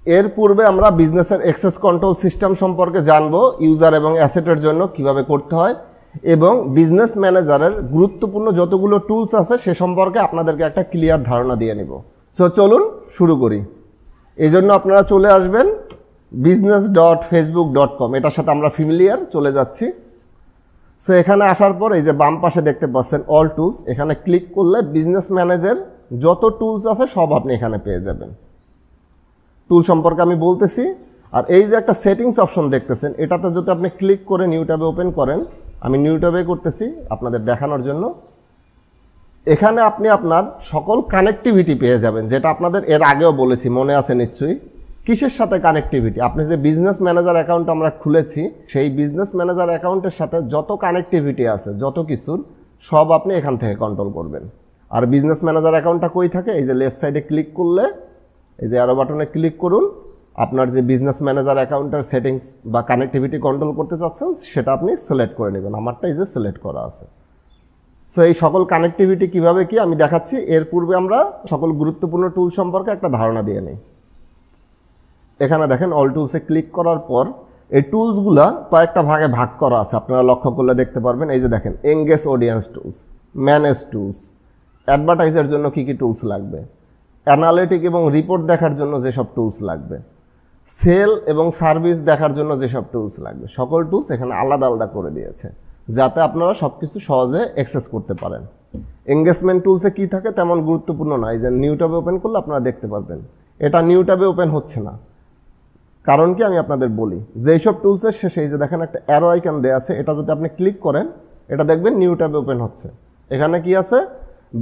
এর পূর্বে আমরা বিজনেসের অ্যাক্সেস কন্ট্রোল সিস্টেম সম্পর্কে জানবো, ইউজার এবং অ্যাসেটের জন্য কিভাবে করতে হয়, এবং বিজনেস ম্যানেজারের গুরুত্বপূর্ণ যতগুলো টুলস আছে সে সম্পর্কে আপনাদেরকে একটা ক্লিয়ার ধারণা দিয়ে নিব। সো চলুন শুরু করি। এই জন্য আপনারা চলে আসবেন business.facebook.com, এটার সাথে আমরা ফ্যামিলিয়ার, চলে যাচ্ছি। সো এখানে আসার পর এই যে বাম পাশে দেখতে পাচ্ছেন অল টুলস, এখানে ক্লিক করলে বিজনেস ম্যানেজার যত টুলস আছে সব আপনি এখানে পেয়ে যাবেন। টুল সম্পর্কে আমি বলতেছি। আর এই যে একটা সেটিংস অপশন দেখতেছেন, এটাতে যদি আপনি ক্লিক করে নিউ ট্যাবে ওপেন করেন, আমি নিউ ট্যাবে করতেছি আপনাদের দেখানোর জন্য। এখানে আপনি আপনার সকল কানেক্টিভিটি পেয়ে যাবেন, যেটা আপনাদের এর আগেও বলেছি, মনে আছে নিশ্চয়ই। কিসের সাথে কানেক্টিভিটি? আপনি যে বিজনেস ম্যানেজার অ্যাকাউন্ট আমরা খুলেছি, সেই বিজনেস ম্যানেজার অ্যাকাউন্টের সাথে যত কানেক্টিভিটি আছে, যত কিছুর সব আপনি এখান থেকে কন্ট্রোল করবেন। আর বিজনেস ম্যানেজার অ্যাকাউন্টটা কই থাকে? এই যে লেফট সাইডে ক্লিক করলে এই যে অ্যারো বাটনে ক্লিক করুন, আপনার যে বিজনেস ম্যানেজার অ্যাকাউন্টের সেটিংস বা কানেক্টিভিটি কন্ট্রোল করতে চাচ্ছেন সেটা আপনি সিলেক্ট করে নেবেন। আমারটা এই যে সিলেক্ট করা আছে। সো এই সকল কানেক্টিভিটি কিভাবে কি আমি দেখাচ্ছি। এর পূর্বে আমরা সকল গুরুত্বপূর্ণ টুল সম্পর্কে একটা ধারণা দিয়ে নিই। এখানে দেখেন অল টুলসে ক্লিক করার পর এই টুলসগুলা কয়েকটা ভাগে ভাগ করা আছে, আপনারা লক্ষ্য করলে দেখতে পারবেন। এই যে দেখেন engage audience tools, manage tools, অ্যাডভার্টাইজের জন্য কী কী টুলস লাগবে, অ্যানালিটিক এবং রিপোর্ট দেখার জন্য যেসব টুলস লাগবে, সেল এবং সার্ভিস দেখার জন্য যেসব টুলস লাগবে, সকল টুলস এখানে আলাদা আলাদা করে দিয়েছে, যাতে আপনারা সব কিছু সহজে অ্যাক্সেস করতে পারেন। এঙ্গেজমেন্ট টুলসে কী থাকে তেমন গুরুত্বপূর্ণ না। এই যে নিউ ট্যাবে ওপেন করলে আপনারা দেখতে পারবেন এটা নিউ ট্যাবে ওপেন হচ্ছে না। কারণ কি আমি আপনাদের বলি, যেই সব টুলসের শেষে এই যে দেখেন একটা অ্যারো আইকন দেওয়া আছে, এটা যদি আপনি ক্লিক করেন এটা দেখবেন নিউ ট্যাবে ওপেন হচ্ছে। এখানে কি আছে?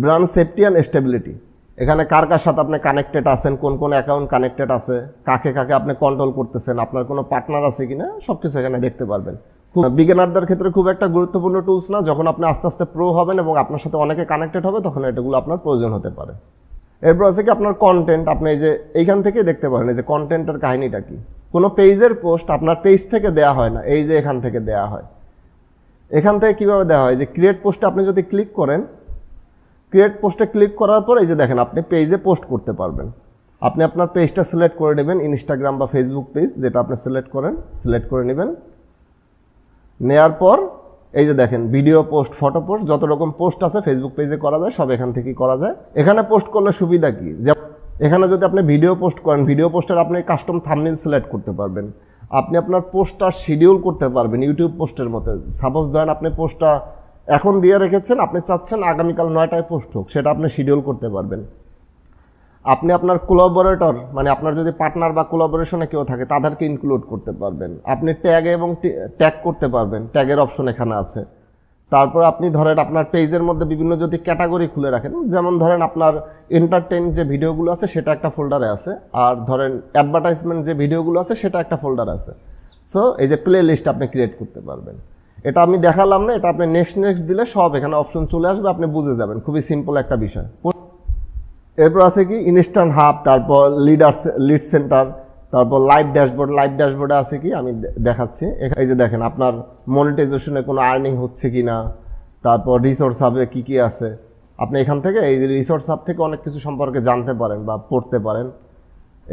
Brand safety and stability. এখানে কার কার সাথে আপনি কানেক্টেড আছেন, কোন কোন অ্যাকাউন্ট কানেক্টেড আছে, কাকে কাকে আপনি কন্ট্রোল করতেছেন, আপনার কোনো পার্টনার আছে কিনা, সব কিছু এখানে দেখতে পারবেন। খুব বিগিনারদের ক্ষেত্রে খুব একটা গুরুত্বপূর্ণ টুলস না। যখন আপনি আস্তে আস্তে প্রো হবেন এবং আপনার সাথে অনেকে কানেক্টেড হবে, তখন এটাগুলো আপনার প্রয়োজন হতে পারে। এরপর আছে কি আপনার কন্টেন্ট। আপনি এই যে এইখান থেকে দেখতে পারেন এই যে কন্টেন্টের কাহিনীটা কি। কোনো পেজের পোস্ট আপনার পেজ থেকে দেয়া হয় না, এই যে এখান থেকে দেয়া হয়। এখান থেকে কীভাবে দেওয়া হয়? যে ক্রিয়েট পোস্টে আপনি যদি ক্লিক করেন, ক্রিয়েট পোস্টে ক্লিক করার পর এই যে দেখেন আপনি পেজে পোস্ট করতে পারবেন। আপনি আপনার পেজটা সিলেক্ট করে নেবেন, ইনস্টাগ্রাম বা ফেসবুক পেজ যেটা আপনি সিলেক্ট করেন, সিলেক্ট করে নেবেন। নেওয়ার পর এই যে দেখেন ভিডিও পোস্ট, ফটো পোস্ট, যত রকম পোস্ট আছে ফেসবুক পেজে করা যায় সব এখান থেকেই করা যায়। এখানে পোস্ট করলে সুবিধা কি? যে এখানে যদি আপনি ভিডিও পোস্ট করেন, ভিডিও পোস্টের আপনি কাস্টম থাম্বনেইল সিলেক্ট করতে পারবেন। আপনি আপনার পোস্টটা শিডিউল করতে পারবেন ইউটিউব পোস্টের মতো। সাপোজ ধরেন আপনি পোস্টটা এখন দিয়ে রেখেছেন, আপনি চাচ্ছেন আগামীকাল 9টায় পোস্ট হোক, সেটা আপনি শিডিউল করতে পারবেন। আপনি আপনার কোলাবোরেটর, মানে আপনার যদি পার্টনার বা কোলাবোরেশনে কেউ থাকে তাদেরকে ইনক্লুড করতে পারবেন। আপনি ট্যাগ এবং ট্যাগ করতে পারবেন, ট্যাগের অপশন এখানে আছে। তারপর আপনি ধরেন আপনার পেজের মধ্যে বিভিন্ন যদি ক্যাটাগরি খুলে রাখেন, যেমন ধরেন আপনার এন্টারটেইন যে ভিডিওগুলো আছে সেটা একটা ফোল্ডারে আছে, আর ধরেন অ্যাডভার্টাইজমেন্ট যে ভিডিওগুলো আছে সেটা একটা ফোল্ডারে আছে। সো এই যে প্লে লিস্ট আপনি ক্রিয়েট করতে পারবেন। এটা আমি দেখালাম না, এটা আপনি নেক্সট দিলে সব এখানে অপশন চলে আসবে, আপনি বুঝে যাবেন। খুবই সিম্পল একটা বিষয়। এরপর আছে কি ইনস্ট্যান্ট হাব, তারপর লিড সেন্টার, তারপর লাইভ ড্যাশবোর্ড। লাইভ ড্যাশবোর্ডে আছে কি আমি দেখাচ্ছি। এই যে দেখেন আপনার মনিটাইজেশনে কোনো আর্নিং হচ্ছে কি না, তারপর রিসোর্স হাবে কী কী আছে। আপনি এখান থেকে এই যে রিসোর্স হাব থেকে অনেক কিছু সম্পর্কে জানতে পারেন বা পড়তে পারেন।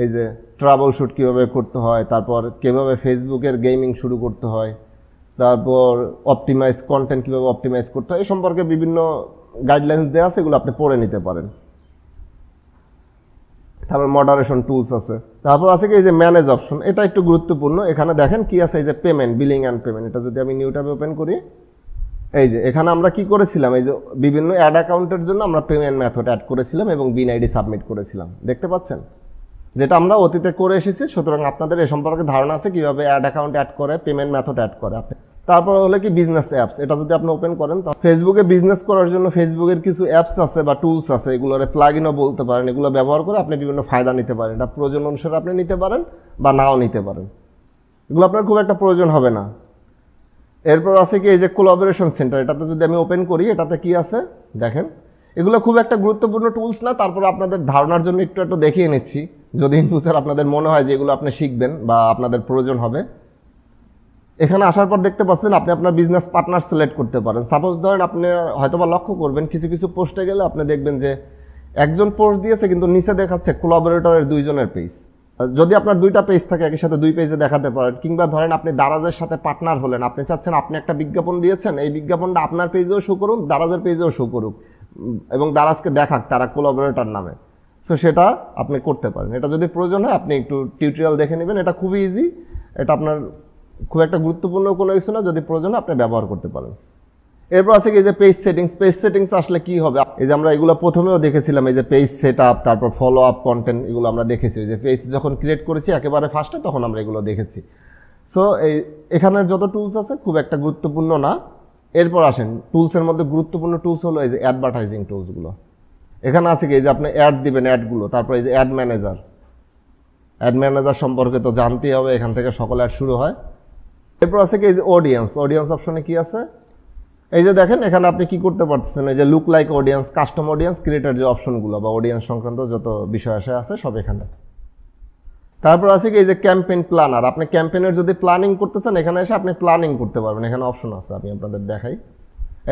এই যে ট্রাভেল শ্যুট কীভাবে করতে হয়, তারপর কীভাবে ফেসবুকের গেমিং শুরু করতে হয়, তারপর অপটিমাইজ কন্টেন্ট কীভাবে অপটিমাইজ করতে হয়, এই সম্পর্কে বিভিন্ন গাইডলাইন্স দেওয়া আছে, এগুলো আপনি পড়ে নিতে পারেন। তারপর মডারেশন টুলস আছে। তারপর আছে কি এই যে ম্যানেজ অপশন, এটা একটু গুরুত্বপূর্ণ। এখানে দেখেন কি আছে, এই যে পেমেন্ট, বিলিং অ্যান্ড পেমেন্ট। এটা যদি আমি নিউ ট্যাবে ওপেন করি, এই যে এখানে আমরা কি করেছিলাম, এই যে বিভিন্ন অ্যাড অ্যাকাউন্টের জন্য আমরা পেমেন্ট মেথড অ্যাড করেছিলাম এবং বিন আইডি সাবমিট করেছিলাম, দেখতে পাচ্ছেন, যেটা আমরা অতীতে করে এসেছি। সুতরাং আপনাদের এ সম্পর্কে ধারণা আছে কীভাবে অ্যাড অ্যাকাউন্ট অ্যাড করে, পেমেন্ট মেথড অ্যাড করে আপনি। তারপর হলো কি বিজনেস অ্যাপস। এটা যদি আপনি ওপেন করেন, তো ফেসবুকে বিজনেস করার জন্য ফেসবুকের কিছু অ্যাপস আছে বা টুলস আছে, এগুলোর প্লাগইনও বলতে পারেন। এগুলো ব্যবহার করে আপনি বিভিন্ন ফায়দা নিতে পারেন। এটা প্রয়োজন অনুসারে আপনি নিতে পারেন বা নাও নিতে পারেন, এগুলো আপনার খুব একটা প্রয়োজন হবে না। এরপর আছে কি এই যে কোলাবোরেশন সেন্টার। এটাতে যদি আমি ওপেন করি, এটাতে কি আছে দেখেন। এগুলো খুব একটা গুরুত্বপূর্ণ টুলস না, তারপর আপনাদের ধারণার জন্য একটু একটু দেখিয়ে নিচ্ছি, যদি ইন ফিউচার আপনাদের মনে হয় যে এগুলো আপনি শিখবেন বা আপনাদের প্রয়োজন হবে। এখানে আসার পর দেখতে পাচ্ছেন আপনি আপনার বিজনেস পার্টনার সিলেক্ট করতে পারেন। সাপোজ ধরেন আপনি হয়তোবা লক্ষ্য করবেন কিছু কিছু পোস্টে গেলে আপনি দেখবেন যে একজন পোস্ট দিয়েছে কিন্তু নিচে দেখাচ্ছে কোলাবোরেটরের 2 জনের পেজ। যদি আপনার দুইটা পেজ থাকে একই সাথে দুই পেজে দেখাতে পারেন, কিংবা ধরেন আপনি দারাজের সাথে পার্টনার হলেন, আপনি চাচ্ছেন আপনি একটা বিজ্ঞাপন দিয়েছেন, এই বিজ্ঞাপনটা আপনার পেজেও শো করুক, দারাজের পেজেও শো করুক এবং দারাজকে দেখাক তারা কোলাবোরেটর নামে। সো সেটা আপনি করতে পারেন। এটা যদি প্রয়োজন হয় আপনি একটু টিউটোরিয়াল দেখে নেবেন, এটা খুবই ইজি, এটা আপনার খুব একটা গুরুত্বপূর্ণ কোনো কিছু না, যদি প্রয়োজন হয় আপনি ব্যবহার করতে পারেন। এরপর আছে কি এই যে পেজ সেটিংস। পেজ সেটিংস আসলে কি হবে, এই যে আমরা এগুলো প্রথমেও দেখেছিলাম, এই যে পেজ সেট আপ, তারপর ফলো আপ কন্টেন্ট, এগুলো আমরা দেখেছি। যে পেজ যখন ক্রিয়েট করেছি একেবারে ফার্স্টে তখন আমরা এগুলো দেখেছি। সো এখানের যত টুলস আছে খুব একটা গুরুত্বপূর্ণ না। এরপর আসেন টুলসের মধ্যে গুরুত্বপূর্ণ টুলস হলো এই যে অ্যাডভার্টাইজিং টুলসগুলো। এখানে আছে কি এই যে আপনি অ্যাড দিবেন, অ্যাডগুলো, তারপর এই যে অ্যাড ম্যানেজার। অ্যাড ম্যানেজার সম্পর্কে তো জানতেই হবে, এখান থেকে সকল অ্যাড শুরু হয়। এরপর আছে কি এই যে অডিয়েন্স। অডিয়েন্স অপশনে কি আছে, এই যে দেখেন এখানে আপনি কি করতে পারতেছেন, এই যে look like audience, custom audience, creator যে অপশনগুলো বা অডিয়েন্স সংক্রান্ত যত বিষয় আছে সব এখানে। তারপর আছে কি এই যে ক্যাম্পেইন প্ল্যানার। আপনি ক্যাম্পেইনের যদি প্ল্যানিং করতেছেন এখানে এসে আপনি প্ল্যানিং করতে পারবেন, এখানে অপশন আছে, আমি আপনাদের দেখাই।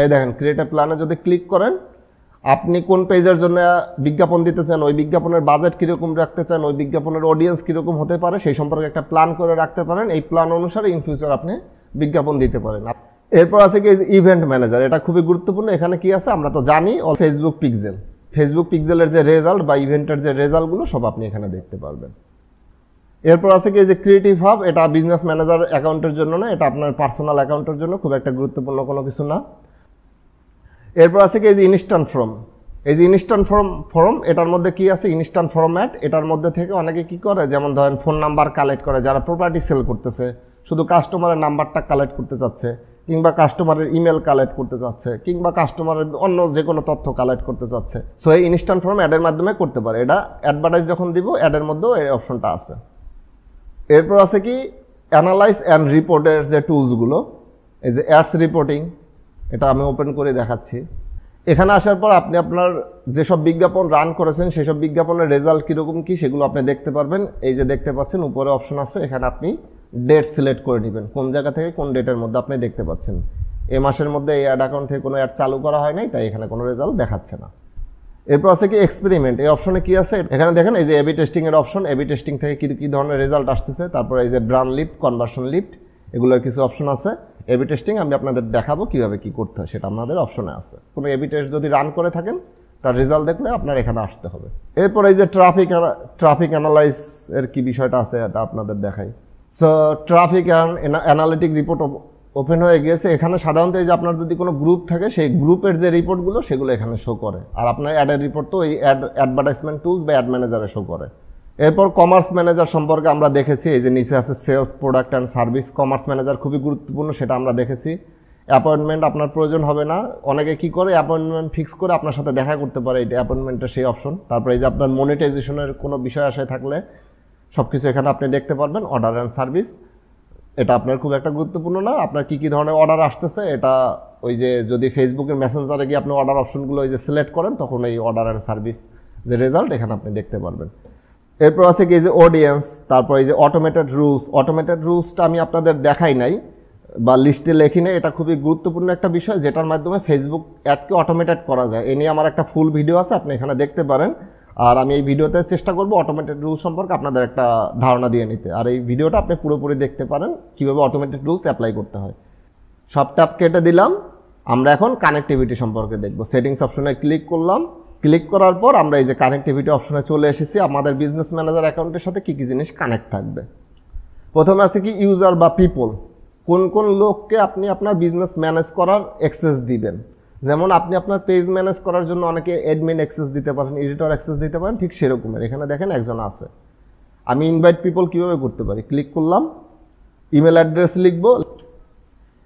এই দেখেন ক্রিয়েটার প্ল্যানে যদি ক্লিক করেন, আপনি কোন পেজের জন্য বিজ্ঞাপন দিতে চান, ওই বিজ্ঞাপনের বাজেট কীরকম রাখতে চান, ওই বিজ্ঞাপনের অডিয়েন্স কীরকম হতে পারে সেই সম্পর্কে একটা প্ল্যান করে রাখতে পারেন। এই প্ল্যান অনুসারে ইন ফিউচার আপনি বিজ্ঞাপন দিতে পারেন। এরপর আছে কি ইভেন্ট ম্যানেজার। এটা খুবই গুরুত্বপূর্ণ। এখানে কি আছে আমরা তো জানি, ফেসবুক পিক্সেল। ফেসবুক পিক্সেলের যে রেজাল্ট বা ইভেন্টের যে রেজাল্টগুলো সব আপনি এখানে দেখতে পারবেন। এরপর আছে কি যে ক্রিয়েটিভ হাব। এটা বিজনেস ম্যানেজার অ্যাকাউন্টের জন্য না, এটা আপনার পার্সোনাল অ্যাকাউন্টের জন্য খুব একটা গুরুত্বপূর্ণ কোনো কিছু না। এরপর আছে কি এই যে ইনস্ট্যান্ট ফর্ম। এই যে ইনস্ট্যান্ট ফর্ম এটার মধ্যে কি আছে, ইনস্ট্যান্ট ফরম্যাট। এটার মধ্যে থেকে অনেকে কি করে, যেমন ধরেন ফোন নাম্বার কালেক্ট করে, যারা প্রপার্টি সেল করতেছে শুধু কাস্টমারের নাম্বারটা কালেক্ট করতে চাচ্ছে, কিংবা কাস্টমারের ইমেল কালেক্ট করতে চাচ্ছে, কিংবা কাস্টমারের অন্য যে কোনো তথ্য কালেক্ট করতে চাচ্ছে। সো এই ইনস্ট্যান্ট ফর্ম অ্যাডের মাধ্যমে করতে পারে। এটা অ্যাডভার্টাইজ যখন দিব অ্যাডের মধ্যেও এই অপশনটা আছে। এরপর আছে কি অ্যানালাইজ অ্যান্ড রিপোর্টের যে টুলসগুলো, এই যে অ্যাডস রিপোর্টিং, এটা আমি ওপেন করে দেখাচ্ছি। এখানে আসার পর আপনি আপনার যেসব বিজ্ঞাপন রান করেছেন সেসব বিজ্ঞাপনের রেজাল্ট কীরকম কী সেগুলো আপনি দেখতে পারবেন। এই যে দেখতে পাচ্ছেন উপরে অপশন আছে, এখানে আপনি ডেট সিলেক্ট করে নেবেন, কোন জায়গা থেকে কোন ডেটের মধ্যে আপনি দেখতে পাচ্ছেন। এই মাসের মধ্যে এই অ্যাড অ্যাকাউন্ট থেকে কোনো অ্যাড চালু করা হয় নাই, তাই এখানে কোনো রেজাল্ট দেখাচ্ছে না। এরপর আছে কি এক্সপেরিমেন্ট। এই অপশনে কি আছে, এখানে দেখেন এই যে এবি টেস্টিংয়ের অপশন, এবি টেস্টিং থেকে কী ধরনের রেজাল্ট আসতেছে। তারপর এই যে ব্র্যান্ড লিফট, কনভার্সন লিফট, এগুলোর কিছু অপশন আছে। এবি টেস্টিং আমি আপনাদের দেখাবো কীভাবে কী করতে হয়, সেটা আপনাদের অপশনে আছে। কোনো এবি টেস্ট যদি রান করে থাকেন তার রেজাল্ট দেখলে আপনার এখানে আসতে হবে। এরপর এই যে ট্রাফিক অ্যানালাইজ এর কী বিষয়টা আছে এটা আপনাদের দেখাই। So traffic analytic report open হয়ে গিয়েছে। এখানে সাধারণত এই যে আপনার যদি কোনো গ্রুপ থাকে সেই গ্রুপের যে রিপোর্টগুলো সেগুলো এখানে শো করে, আর আপনার অ্যাডের রিপোর্ট তো এই অ্যাডভার্টাইজমেন্ট টুলস বা অ্যাড ম্যানেজারে শো করে। এরপর কমার্স ম্যানেজার সম্পর্কে আমরা দেখেছি, এই যে নিচে আছে sales, product and service. Commerce manager খুবই গুরুত্বপূর্ণ, সেটা আমরা দেখেছি। অ্যাপয়েন্টমেন্ট আপনার প্রয়োজন হবে না, অনেকে কি করে অ্যাপয়েন্টমেন্ট ফিক্স করে আপনার সাথে দেখা করতে পারে, এটা অ্যাপয়েন্টমেন্টের সেই অপশন। তারপরে এই যে আপনার মনিটাইজেশনের কোনো বিষয় আসে থাকলে সব কিছু এখানে আপনি দেখতে পারবেন। অর্ডার অ্যান্ড সার্ভিস, এটা আপনার খুব একটা গুরুত্বপূর্ণ না, আপনার কী কী ধরনের অর্ডার আসতেছে এটা ওই যে যদি ফেসবুকের মেসেঞ্জারে গিয়ে আপনি অর্ডার অপশনগুলো ওই যে সিলেক্ট করেন তখন এই অর্ডার অ্যান্ড সার্ভিস যে রেজাল্ট এখানে আপনি দেখতে পারবেন। এরপর আছে কি যে অডিয়েন্স, তারপর এই যে অটোমেটেড রুলস। অটোমেটেড রুলসটা আমি আপনাদের দেখাই নাই বা লিস্টে লেখি নাই, এটা খুবই গুরুত্বপূর্ণ একটা বিষয় যেটার মাধ্যমে ফেসবুক অ্যাডকে অটোমেটেড করা যায়। এ নিয়ে আমার একটা ফুল ভিডিও আছে, আপনি এখানে দেখতে পারেন। আর আমি এই ভিডিওতে চেষ্টা করব অটোমেটেড রুলস সম্পর্কে আপনাদের একটা ধারণা দিয়ে নিতে, আর এই ভিডিওটা আপনি পুরোপুরি দেখতে পারেন কীভাবে অটোমেটেড রুলস অ্যাপ্লাই করতে হয়। সব ট্যাপ কেটে দিলাম, আমরা এখন কানেক্টিভিটি সম্পর্কে দেখব। সেটিংস অপশনে ক্লিক করলাম, ক্লিক করার পর আমরা এই যে কানেক্টিভিটি অপশনে চলে এসেছি। আমাদের বিজনেস ম্যানেজার অ্যাকাউন্টের সাথে কী কী জিনিস কানেক্ট থাকবে। প্রথমে আছে কি ইউজার বা পিপল, কোন কোন লোককে আপনি আপনার বিজনেস ম্যানেজ করার অ্যাক্সেস দিবেন। যেমন আপনি আপনার পেজ ম্যানেজ করার জন্য অনেকে অ্যাডমিন অ্যাক্সেস দিতে পারেন, এডিটর অ্যাক্সেস দিতে পারেন, ঠিক সেরকমের এখানে দেখেন একজন আছে। আমি ইনভাইট পিপল কীভাবে করতে পারি, ক্লিক করলাম, ইমেল অ্যাড্রেস লিখব।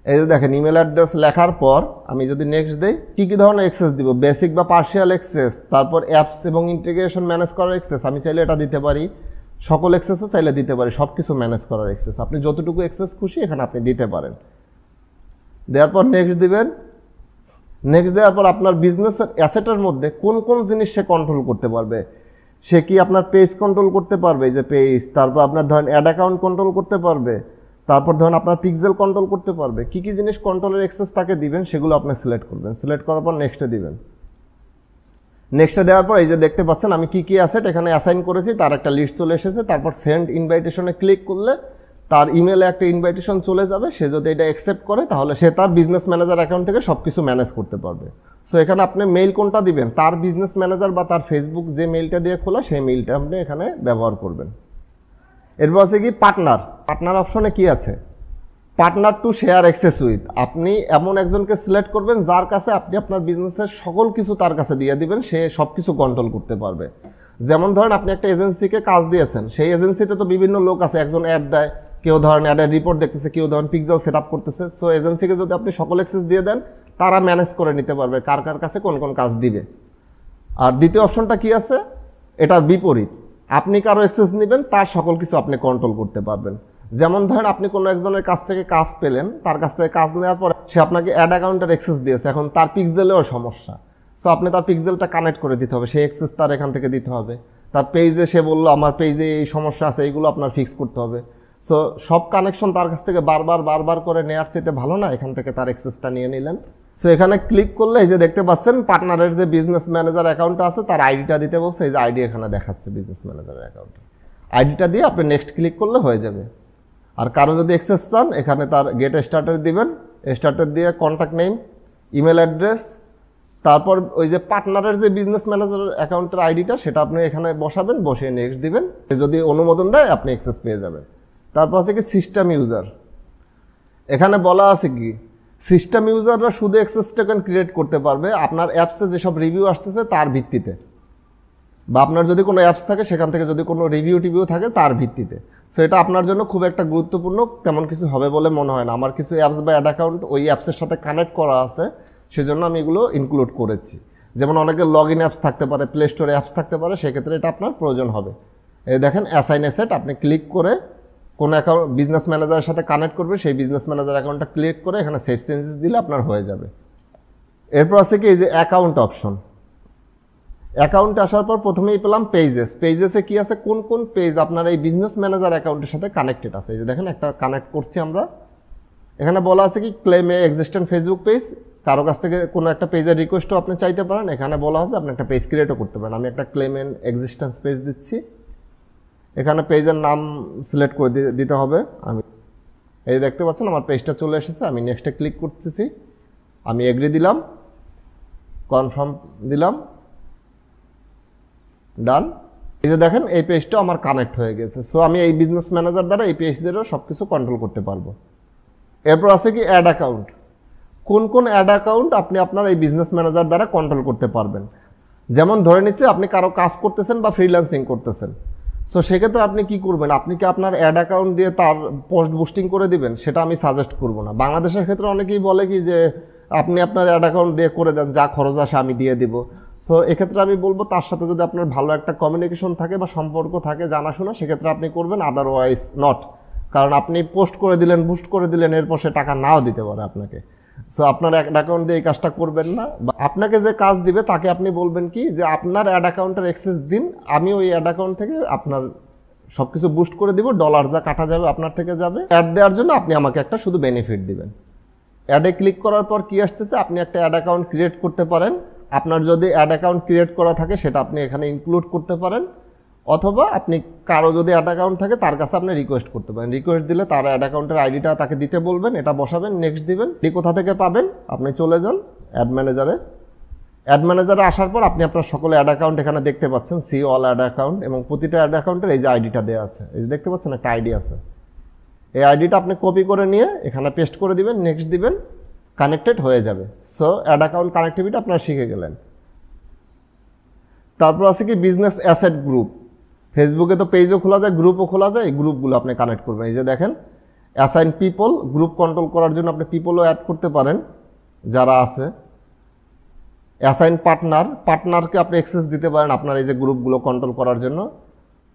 এই যে দেখেন ইমেল অ্যাড্রেস লেখার পর আমি যদি নেক্সট দিই, কী কী ধরনের অ্যাক্সেস দিব, বেসিক বা পার্শিয়াল অ্যাক্সেস, তারপর অ্যাপস এবং ইন্টিগ্রেশন ম্যানেজ করার অ্যাক্সেস, আমি চাইলে এটা দিতে পারি। সকল অ্যাক্সেসও চাইলে দিতে পারি, সব কিছু ম্যানেজ করার অ্যাক্সেস, আপনি যতটুকু অ্যাক্সেস খুশি এখানে আপনি দিতে পারেন। দেওয়ার পর নেক্সট দিবেন। নেক্সট দেওয়ার পর আপনার বিজনেসের অ্যাসেটের মধ্যে কোন কোন জিনিস সে কন্ট্রোল করতে পারবে। সে কি আপনার পেজ কন্ট্রোল করতে পারবে, যে পেজ, তারপর আপনার ধরেন অ্যাড অ্যাকাউন্ট কন্ট্রোল করতে পারবে, তারপর ধরেন আপনার পিক্সেল কন্ট্রোল করতে পারবে। কী কী জিনিস কন্ট্রোলের অ্যাক্সেস তাকে দিবেন সেগুলো আপনি সিলেক্ট করবেন। সিলেক্ট করার পর নেক্সটে দিবেন। নেক্সটে দেওয়ার পর এই যে দেখতে পাচ্ছেন আমি কি অ্যাসেট এখানে অ্যাসাইন করেছি তার একটা লিস্ট চলে এসেছে। তারপর সেন্ড ইনভাইটেশনে ক্লিক করলে তার ইমেলে একটা ইনভাইটেশন চলে যাবে। সে যদি এটা অ্যাকসেপ্ট করে তাহলে সে তার বিজনেস ম্যানেজার অ্যাকাউন্ট থেকে সব কিছু ম্যানেজ করতে পারবে। সো এখানে আপনি মেইল কোনটা দিবেন, তার বিজনেস ম্যানেজার বা তার ফেসবুক যে মেইলটা দিয়ে খোলা সেই মেইলটা আপনি এখানে ব্যবহার করবেন। এরপর আছে কি পার্টনার অপশনে কি আছে, partner to share access with. আপনি এমন একজনকে সিলেক্ট করবেন যার কাছে আপনি আপনার বিজনেসের সকল কিছু তার কাছে দিয়ে দিবেন, সে সব কিছু কন্ট্রোল করতে পারবে। যেমন ধরেন আপনি একটা এজেন্সিকে কাজ দিয়েছেন, সেই এজেন্সিতে তো বিভিন্ন লোক আছে, একজন অ্যাড দেয়, কেউ ধরেন অ্যাডের রিপোর্ট দেখতেছে, কেউ ধরেন পিক্সেল সেট আপ করতেছে। সো এজেন্সিকে যদি আপনি সকল অ্যাক্সেস দিয়ে দেন তারা ম্যানেজ করে নিতে পারবে কার কার কাছে কোন কোন কাজ দিবে। আর দ্বিতীয় অপশনটা কি আছে, এটার বিপরীত, আপনি কারো অ্যাক্সেস নেবেন, তার সকল কিছু আপনি কন্ট্রোল করতে পারবেন। যেমন ধরেন আপনি কোনো একজনের কাছ থেকে কাজ পেলেন, তার কাছ থেকে কাজ নেওয়ার পর সে আপনাকে অ্যাড অ্যাকাউন্টের অ্যাক্সেস দিয়েছে, এখন তার পিক্সেলেও সমস্যা। সো আপনি তার পিক্সেলটা কানেক্ট করে দিতে হবে, সেই অ্যাক্সেস তার এখান থেকে দিতে হবে। তার পেজে সে বললো আমার পেজে এই সমস্যা আছে, এইগুলো আপনার ফিক্স করতে হবে। সো সব কানেকশন তার কাছ থেকে বারবার করে নেওয়ার চাইতে ভালো না এখান থেকে তার অ্যাক্সেসটা নিয়ে নিলেন। সো এখানে ক্লিক করলে এই যে দেখতে পাচ্ছেন পার্টনারের যে বিজনেস ম্যানেজার অ্যাকাউন্টটা আছে তার আইডিটা দিতে বলছে, এই যে আইডি এখানে দেখাচ্ছে বিজনেস ম্যানেজারের অ্যাকাউন্টে, আইডিটা দিয়ে আপনি নেক্সট ক্লিক করলে হয়ে যাবে। আর কারো যদি অ্যাক্সেস চান এখানে তার গেট স্টার্টার দিবেন, স্টার্টার দিয়ে কন্ট্যাক্ট নেম, ইমেল অ্যাড্রেস, তারপর ওই যে পার্টনারের যে বিজনেস ম্যানেজার অ্যাকাউন্টের আইডিটা সেটা আপনি এখানে বসাবেন, বসিয়ে নেক্সট দিবেন, যদি অনুমোদন দেয় আপনি অ্যাক্সেস পেয়ে যাবেন। তারপর আছে কি সিস্টেম ইউজার, এখানে বলা আছে কি সিস্টেম ইউজাররা শুধু অ্যাক্সেস টোকেন ক্রিয়েট করতে পারবে আপনার অ্যাপসে যেসব রিভিউ আসতেছে তার ভিত্তিতে, বা আপনার যদি কোনো অ্যাপস থাকে সেখান থেকে যদি কোনো রিভিউ থাকে তার ভিত্তিতে। সো এটা আপনার জন্য খুব একটা গুরুত্বপূর্ণ তেমন কিছু হবে বলে মনে হয় না। আমার কিছু অ্যাপস বা অ্যাড অ্যাকাউন্ট ওই অ্যাপসের সাথে কানেক্ট করা আছে, সেজন্য আমি এগুলো ইনক্লুড করেছি। যেমন অনেকের লগ ইন অ্যাপস থাকতে পারে, প্লে স্টোরে অ্যাপস থাকতে পারে, সেক্ষেত্রে এটা আপনার প্রয়োজন হবে। এই দেখেন অ্যাসাইন অ্যাসেট, আপনি ক্লিক করে কোন অ্যাকাউন্ট বিজনেস ম্যানেজারের সাথে কানেক্ট করবে সেই বিজনেস ম্যানেজার অ্যাকাউন্টটা ক্লিক করে এখানে সেভ চেঞ্জেস দিলে আপনার হয়ে যাবে। এরপর আছে কি এই যে অ্যাকাউন্ট অপশন, অ্যাকাউন্টে আসার পর প্রথমেই পেলাম পেজেসে কি আছে, কোন কোন পেজ আপনার এই বিজনেস ম্যানেজার অ্যাকাউন্টের সাথে কানেক্টেড আছে। এই যে দেখেন একটা কানেক্ট করছি আমরা, এখানে বলা আছে কি ক্লেম এ এক্সিস্টেন্ট ফেসবুক পেজ, কারো কাছ থেকে কোনো একটা পেজের রিকোয়েস্টও আপনি চাইতে পারেন। এখানে বলা আছে আপনি একটা পেজ ক্রিয়েটও করতে পারেন। আমি একটা ক্লেম এন এক্সিস্টেন্স পেজ দিচ্ছি, এখানে পেজের নাম সিলেক্ট করে দিতে হবে। আমি এই দেখতে পাচ্ছেন আমার পেজটা চলে এসেছে, আমি নেক্সটে ক্লিক করতেছি, আমি এগ্রি দিলাম, কনফার্ম দিলাম, ডান। এই যে দেখেন এই পেজটা আমার কানেক্ট হয়ে গেছে। সো আমি এই বিজনেস ম্যানেজার দ্বারা এই পেজদেরও সব কিছু কন্ট্রোল করতে পারবো। এরপর আছে কি অ্যাড অ্যাকাউন্ট, কোন কোন অ্যাড অ্যাকাউন্ট আপনি আপনার এই বিজনেস ম্যানেজার দ্বারা কন্ট্রোল করতে পারবেন। যেমন ধরে নিচ্ছি আপনি কারো কাজ করতেছেন বা ফ্রিল্যান্সিং করতেছেন, সো সেক্ষেত্রে আপনি কি করবেন, আপনি কি আপনার অ্যাড অ্যাকাউন্ট দিয়ে তার পোস্ট বুস্টিং করে দিবেন, সেটা আমি সাজেস্ট করব না। বাংলাদেশের ক্ষেত্রে অনেকেই বলে কি যে আপনি আপনার অ্যাড অ্যাকাউন্ট দিয়ে করে দেন, যা খরচ আসে আমি দিয়ে দিব। সো এক্ষেত্রে আমি বলবো তার সাথে যদি আপনার ভালো একটা কমিউনিকেশন থাকে বা সম্পর্ক থাকে জানাশোনা, সেক্ষেত্রে আপনি করবেন, আদারওয়াইজ নট। কারণ আপনি পোস্ট করে দিলেন, বুস্ট করে দিলেন, এরপর সে টাকা নাও দিতে পারে আপনাকে। সো আপনার অ্যাড অ্যাকাউন্ট দিয়ে এই কাজটা করবেন না। বা আপনাকে যে কাজ দিবে তাকে আপনি বলবেন কি যে আপনার অ্যাড অ্যাকাউন্টের অ্যাক্সেস দিন, আমি ওই অ্যাড অ্যাকাউন্ট থেকে আপনার সব কিছু বুস্ট করে দিব, ডলার যা কাটা যাবে আপনার থেকে যাবে, অ্যাড দেওয়ার জন্য আপনি আমাকে একটা শুধু বেনিফিট দিবেন। অ্যাডে ক্লিক করার পর কি আসতেছে, আপনি একটা অ্যাড অ্যাকাউন্ট ক্রিয়েট করতে পারেন। আপনার যদি অ্যাড অ্যাকাউন্ট ক্রিয়েট করা থাকে সেটা আপনি এখানে ইনক্লুড করতে পারেন, অথবা আপনি কারো যদি অ্যাড অ্যাকাউন্ট থাকে তার কাছে আপনি রিকোয়েস্ট করতে পারেন। রিকোয়েস্ট দিলে তার অ্যাড অ্যাকাউন্টের আইডিটা তাকে দিতে বলবেন, এটা বসাবেন, নেক্সট দিবেন। এটি কোথা থেকে পাবেন, আপনি চলে যান অ্যাড ম্যানেজারে। অ্যাড ম্যানেজারে আসার পর আপনি আপনার সকল অ্যাড অ্যাকাউন্ট এখানে দেখতে পাচ্ছেন, সি অল অ্যাড অ্যাকাউন্ট, এবং প্রতিটা অ্যাড অ্যাকাউন্টের এই যে আইডিটা দেওয়া আছে, এই যে দেখতে পাচ্ছেন একটা আইডি আছে, এই আইডিটা আপনি কপি করে নিয়ে এখানে পেস্ট করে দিবেন, নেক্সট দিবেন, কানেক্টেড হয়ে যাবে। সো অ্যাড অ্যাকাউন্ট কানেক্টিভিটি আপনারা শিখে গেলেন। তারপর আছে কি বিজনেস অ্যাসেট গ্রুপ, ফেসবুকে তো পেজও খোলা যায়, গ্রুপও খোলা যায়, এই গ্রুপগুলো আপনি কানেক্ট করবেন। এই যে দেখেন অ্যাসাইন পিপল, গ্রুপ কন্ট্রোল করার জন্য আপনি পিপলও অ্যাড করতে পারেন যারা আছে। অ্যাসাইন পার্টনারকে আপনি অ্যাক্সেস দিতে পারেন আপনার এই যে গ্রুপগুলো কন্ট্রোল করার জন্য।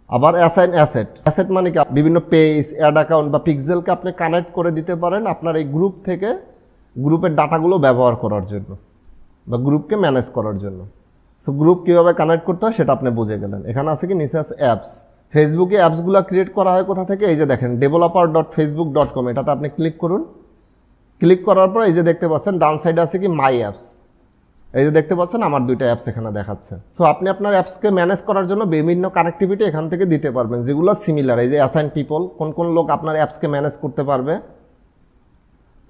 আবার অ্যাসাইন অ্যাসেট মানে কি বিভিন্ন পেজ, অ্যাড অ্যাকাউন্ট বা পিক্সেলকে আপনি কানেক্ট করে দিতে পারেন আপনার এই গ্রুপ থেকে, গ্রুপের ডাটাগুলো ব্যবহার করার জন্য বা গ্রুপকে ম্যানেজ করার জন্য। সো গ্রুপ কীভাবে কানেক্ট করতে হয় সেটা আপনি বুঝে গেলেন। এখানে আছে কি নিচে আছে অ্যাপস, ফেসবুকে অ্যাপসগুলো ক্রিয়েট করা হয় কোথা থেকে, এই যে দেখেন developer.facebook.com, এটাতে আপনি ক্লিক করুন। ক্লিক করার পর এই যে দেখতে পাচ্ছেন ডান সাইডে আছে কি মাই অ্যাপস, এই যে দেখতে পাচ্ছেন আমার দুইটা অ্যাপস এখানে দেখাচ্ছে। সো আপনি আপনার অ্যাপসকে ম্যানেজ করার জন্য বিভিন্ন কানেক্টিভিটি এখান থেকে দিতে পারবেন, যেগুলো সিমিলার। এই যে অ্যাসাইন পিপল, কোন কোন লোক আপনার অ্যাপসকে ম্যানেজ করতে পারবে।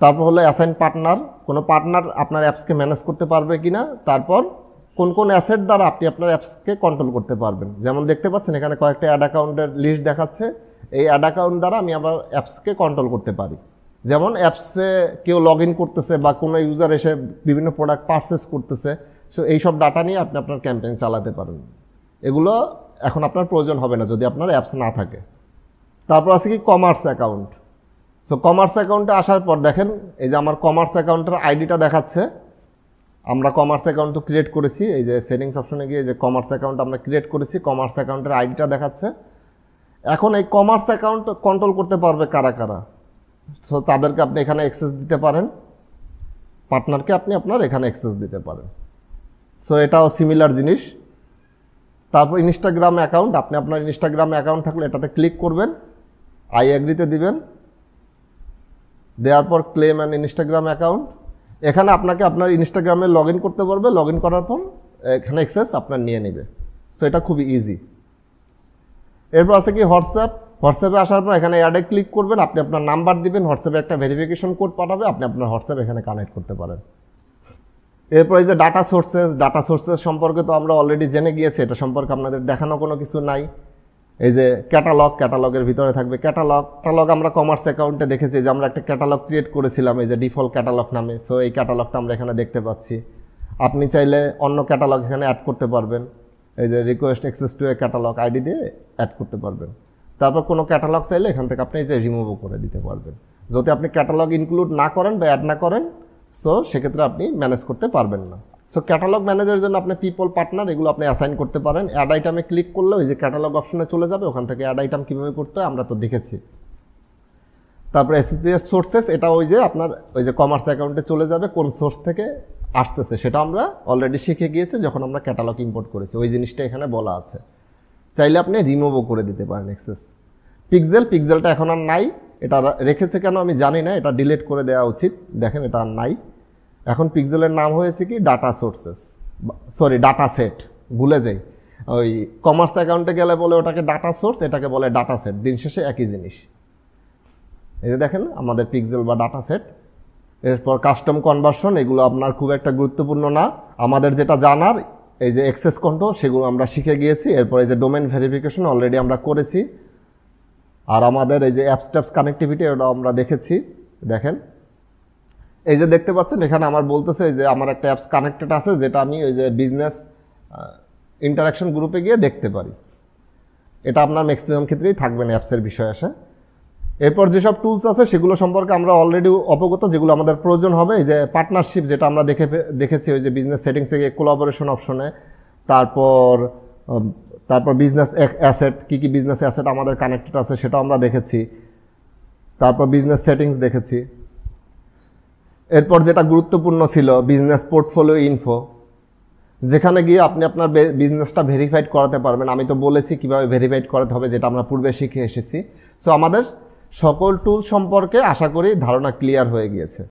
তারপর হলো অ্যাসাইন পার্টনার, কোনো পার্টনার আপনার অ্যাপসকে ম্যানেজ করতে পারবে কিনা। তারপর কোন কোন অ্যাসেট দ্বারা আপনি আপনার অ্যাপসকে কন্ট্রোল করতে পারবেন। যেমন দেখতে পাচ্ছেন এখানে কয়েকটা অ্যাড অ্যাকাউন্টের লিস্ট দেখাচ্ছে। এই অ্যাড অ্যাকাউন্ট দ্বারা আমি আমার অ্যাপসকে কন্ট্রোল করতে পারি। যেমন অ্যাপসে কেউ লগ ইন করতেছে বা কোনো ইউজার এসে বিভিন্ন প্রোডাক্ট পারচেস করতেছে, সো এইসব ডাটা নিয়ে আপনি আপনার ক্যাম্পেইন চালাতে পারেন। এগুলো এখন আপনার প্রয়োজন হবে না যদি আপনার অ্যাপস না থাকে। তারপর আছে কি কমার্স অ্যাকাউন্ট। সো কমার্স অ্যাকাউন্টে আসার পর দেখেন এই যে আমার কমার্স অ্যাকাউন্টের আইডিটা দেখাচ্ছে। আমরা কমার্স অ্যাকাউন্ট তো ক্রিয়েট করেছি, এই যে সেটিংস অপশনে গিয়ে যে কমার্স অ্যাকাউন্ট আমরা ক্রিয়েট করেছি, কমার্স অ্যাকাউন্টের আইডিটা দেখাচ্ছে। এখন এই কমার্স অ্যাকাউন্ট কন্ট্রোল করতে পারবে কারা কারা। সো তাদেরকে আপনি এখানে অ্যাক্সেস দিতে পারেন, পার্টনারকে আপনি আপনার এখানে অ্যাক্সেস দিতে পারেন। সো এটাও সিমিলার জিনিস। তারপর ইনস্টাগ্রাম অ্যাকাউন্ট, আপনি আপনার ইনস্টাগ্রাম অ্যাকাউন্ট থাকলে এটাতে ক্লিক করবেন, আই এগ্রিতে দিবেন, দেওয়ার পর ক্লেম অ্যান্ড ইনস্টাগ্রাম অ্যাকাউন্ট। এখানে আপনাকে আপনার ইনস্টাগ্রামে লগ ইন করতে পারবে, লগ ইন করার পর এখানে অ্যাক্সেস আপনার নিয়ে নেবে। সো এটা খুবই ইজি। এরপর আছে কি হোয়াটসঅ্যাপ। হোয়াটসঅ্যাপে আসার পর এখানে অ্যাডে ক্লিক করবেন, আপনি আপনার নাম্বার দিবেন, হোয়াটসঅ্যাপে একটা ভেরিফিকেশন কোড পাঠাবে, আপনি আপনার হোয়াটসঅ্যাপ এখানে কানেক্ট করতে পারেন। এরপর এই যে ডাটা সোর্সেস সম্পর্কে তো আমরা অলরেডি জেনে গিয়েছি, এটা সম্পর্কে আপনাদের দেখানো কোনো কিছু নাই। এই যে ক্যাটালগের ভিতরে থাকবে ক্যাটালগ আমরা কমার্স অ্যাকাউন্টে দেখেছি যে আমরা একটা ক্যাটালগ ক্রিয়েট করেছিলাম এই যে ডিফল্ট ক্যাটালগ নামে। সো এই ক্যাটালগটা আমরা এখানে দেখতে পাচ্ছি। আপনি চাইলে অন্য ক্যাটালগ এখানে অ্যাড করতে পারবেন, এই যে request access to A catalogue ID দিয়ে অ্যাড করতে পারবেন। তারপর কোনো ক্যাটালগ চাইলে এখান থেকে আপনি এই যে রিমুভও করে দিতে পারবেন। যদি আপনি ক্যাটালগ ইনক্লুড না করেন বা অ্যাড না করেন, সো সেক্ষেত্রে আপনি ম্যানেজ করতে পারবেন না। সো ক্যাটালগ ম্যানেজারের জন্য আপনি পিপল পার্টনার এগুলো আপনি অ্যাসাইন করতে পারেন। অ্যাড আইটেমে ক্লিক করলে ওই যে ক্যাটালগ অপশনে চলে যাবে, ওখান থেকে অ্যাড আইটেম কীভাবে করতে হয় আমরা তো দেখেছি। তারপরে অ্যাসোসিয়েট সোর্সেস, এটা ওই যে আপনার ওই যে কমার্স অ্যাকাউন্টে চলে যাবে কোন সোর্স থেকে আসতেছে, সেটা আমরা অলরেডি শিখে গিয়েছি যখন আমরা ক্যাটালগ ইম্পোর্ট করেছি, ওই জিনিসটা এখানে বলা আছে। চাইলে আপনি রিমুভও করে দিতে পারেন অ্যাক্সেস। পিক্সেলটা এখন আর নাই, এটা রেখেছে কেন আমি জানি না, এটা ডিলিট করে দেওয়া উচিত। দেখেন এটা আর নাই। এখন পিক্সেলের নাম হয়েছে কি ডাটা সেট। ভুলে যাই, ওই কমার্স অ্যাকাউন্টে গেলে বলে ওটাকে ডাটা সোর্স, এটাকে বলে ডাটা সেট, দিন শেষে একই জিনিস। এই যে দেখেন আমাদের পিক্সেল বা ডাটা সেট। এরপর কাস্টম কনভার্সন, এগুলো আপনার খুব একটা গুরুত্বপূর্ণ না। আমাদের যেটা জানার এই যে অ্যাক্সেস কন্ট্রোল সেগুলো আমরা শিখে গিয়েছি। এরপর এই যে ডোমেন ভেরিফিকেশন অলরেডি আমরা করেছি। আর আমাদের এই যে অ্যাপস কানেক্টিভিটি ওটা আমরা দেখেছি। দেখেন এই যে দেখতে পাচ্ছেন এখানে আমার বলতেছে এই যে আমার একটা অ্যাপস কানেক্টেড আছে, যেটা আমি ওই যে বিজনেস ইন্টারাকশন গ্রুপে গিয়ে দেখতে পারি। এটা আপনার ম্যাক্সিমাম ক্ষেত্রেই থাকবে না অ্যাপসের বিষয় আসে। এরপর যেসব টুলস আছে সেগুলো সম্পর্কে আমরা অলরেডি অবগত, যেগুলো আমাদের প্রয়োজন হবে। এই যে পার্টনারশিপ, যেটা আমরা দেখেছি ওই যে বিজনেস সেটিংসে গিয়ে কোলাবোরেশন অপশনে। তারপর বিজনেস অ্যাসেট, কী বিজনেস অ্যাসেট আমাদের কানেক্টেড আছে সেটাও আমরা দেখেছি। তারপর বিজনেস সেটিংস দেখেছি। এরপর যেটা গুরুত্বপূর্ণ ছিল বিজনেস পোর্টফোলিও ইনফো, যেখানে গিয়ে আপনি আপনার বিজনেসটা ভেরিফাইড করাতে পারবেন। আমি তো বলেছি কীভাবে ভেরিফাইড করাতে হবে, যেটা আমরা পূর্বে শিখে এসেছি। সো আমাদের সকল টুল সম্পর্কে আশা করি ধারণা ক্লিয়ার হয়ে গিয়েছে।